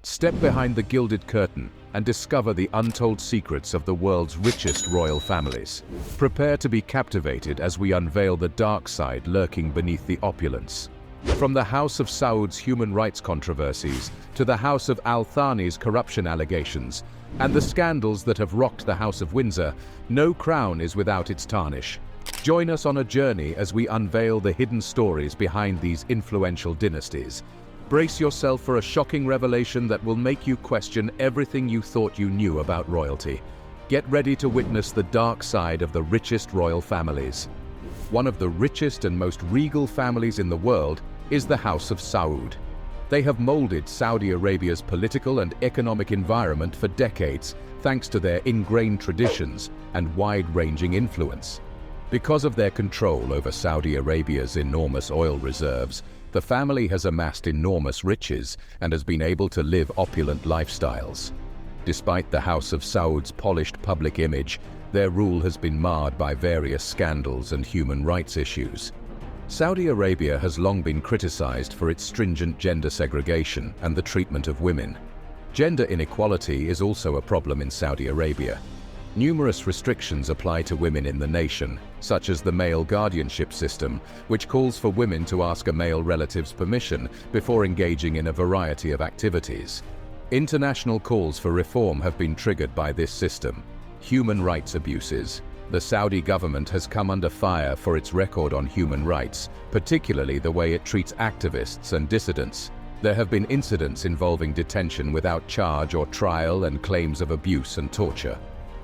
Step behind the gilded curtain and discover the untold secrets of the world's richest royal families. Prepare to be captivated as we unveil the dark side lurking beneath the opulence. From the House of Saud's human rights controversies to the House of Al Thani's corruption allegations and the scandals that have rocked the House of Windsor, no crown is without its tarnish. Join us on a journey as we unveil the hidden stories behind these influential dynasties. Brace yourself for a shocking revelation that will make you question everything you thought you knew about royalty. Get ready to witness the dark side of the richest royal families. One of the richest and most regal families in the world is the House of Saud. They have molded Saudi Arabia's political and economic environment for decades, thanks to their ingrained traditions and wide-ranging influence. Because of their control over Saudi Arabia's enormous oil reserves, the family has amassed enormous riches and has been able to live opulent lifestyles. Despite the House of Saud's polished public image, their rule has been marred by various scandals and human rights issues. Saudi Arabia has long been criticized for its stringent gender segregation and the treatment of women. Gender inequality is also a problem in Saudi Arabia. Numerous restrictions apply to women in the nation, such as the male guardianship system, which calls for women to ask a male relative's permission before engaging in a variety of activities. International calls for reform have been triggered by this system. Human rights abuses. The Saudi government has come under fire for its record on human rights, particularly the way it treats activists and dissidents. There have been incidents involving detention without charge or trial and claims of abuse and torture.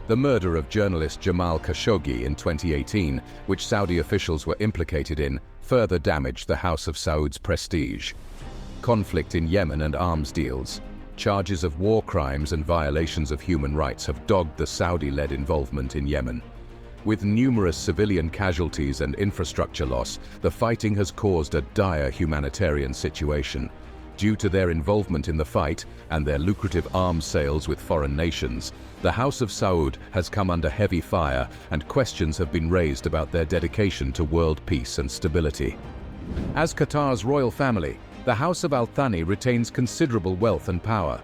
The murder of journalist Jamal Khashoggi in 2018, which Saudi officials were implicated in, further damaged the House of Saud's prestige. Conflict in Yemen and arms deals. Charges of war crimes and violations of human rights have dogged the Saudi-led involvement in Yemen. With numerous civilian casualties and infrastructure loss, the fighting has caused a dire humanitarian situation. Due to their involvement in the fight and their lucrative arms sales with foreign nations, the House of Saud has come under heavy fire and questions have been raised about their dedication to world peace and stability. As Qatar's royal family, the House of Al Thani retains considerable wealth and power.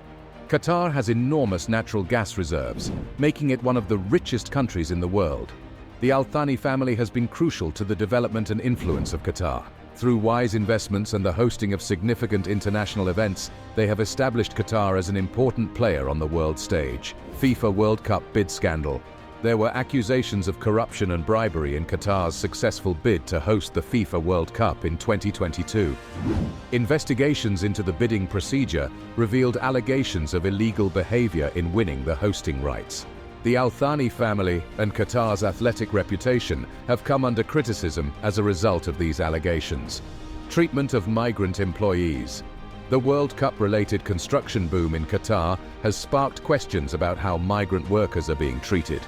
Qatar has enormous natural gas reserves, making it one of the richest countries in the world. The Al Thani family has been crucial to the development and influence of Qatar. Through wise investments and the hosting of significant international events, they have established Qatar as an important player on the world stage. FIFA World Cup bid scandal. There were accusations of corruption and bribery in Qatar's successful bid to host the FIFA World Cup in 2022. Investigations into the bidding procedure revealed allegations of illegal behavior in winning the hosting rights. The Al Thani family and Qatar's athletic reputation have come under criticism as a result of these allegations. Treatment of migrant employees. The World Cup-related construction boom in Qatar has sparked questions about how migrant workers are being treated.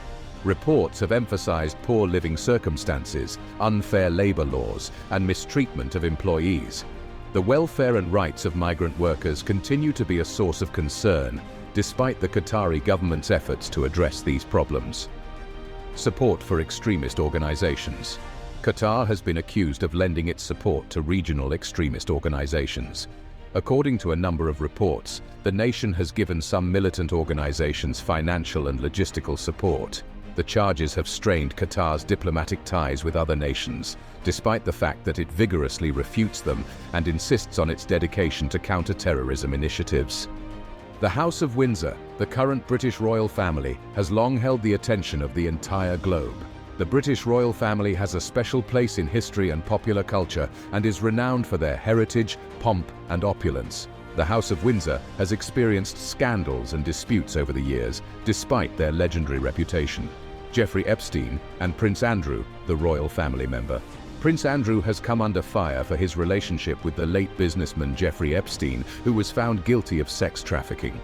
Reports have emphasized poor living circumstances, unfair labor laws, and mistreatment of employees. The welfare and rights of migrant workers continue to be a source of concern, despite the Qatari government's efforts to address these problems. Support for extremist organizations. Qatar has been accused of lending its support to regional extremist organizations. According to a number of reports, the nation has given some militant organizations financial and logistical support. The charges have strained Qatar's diplomatic ties with other nations, despite the fact that it vigorously refutes them and insists on its dedication to counter-terrorism initiatives. The House of Windsor, the current British royal family, has long held the attention of the entire globe. The British royal family has a special place in history and popular culture and is renowned for their heritage, pomp, and opulence. The House of Windsor has experienced scandals and disputes over the years, despite their legendary reputation. Jeffrey Epstein and Prince Andrew, the royal family member. Prince Andrew has come under fire for his relationship with the late businessman Jeffrey Epstein, who was found guilty of sex trafficking.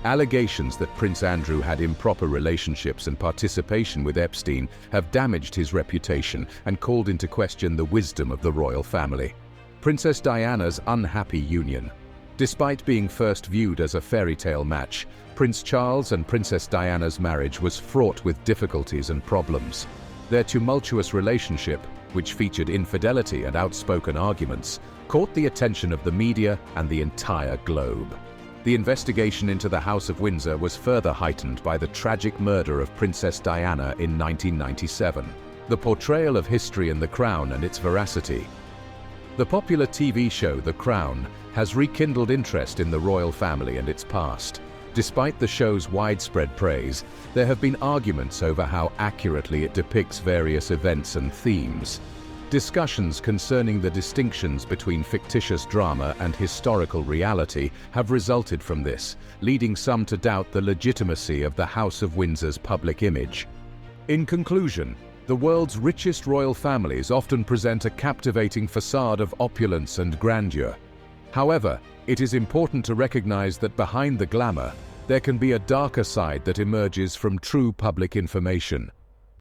Allegations that Prince Andrew had improper relationships and participation with Epstein have damaged his reputation and called into question the wisdom of the royal family. Princess Diana's unhappy union. Despite being first viewed as a fairy tale match, Prince Charles and Princess Diana's marriage was fraught with difficulties and problems. Their tumultuous relationship, which featured infidelity and outspoken arguments, caught the attention of the media and the entire globe. The investigation into the House of Windsor was further heightened by the tragic murder of Princess Diana in 1997. The portrayal of history in The Crown and its veracity. The popular TV show The Crown has rekindled interest in the royal family and its past. Despite the show's widespread praise, there have been arguments over how accurately it depicts various events and themes. Discussions concerning the distinctions between fictitious drama and historical reality have resulted from this, leading some to doubt the legitimacy of the House of Windsor's public image. In conclusion, the world's richest royal families often present a captivating facade of opulence and grandeur. However, it is important to recognize that behind the glamour, there can be a darker side that emerges from true public information.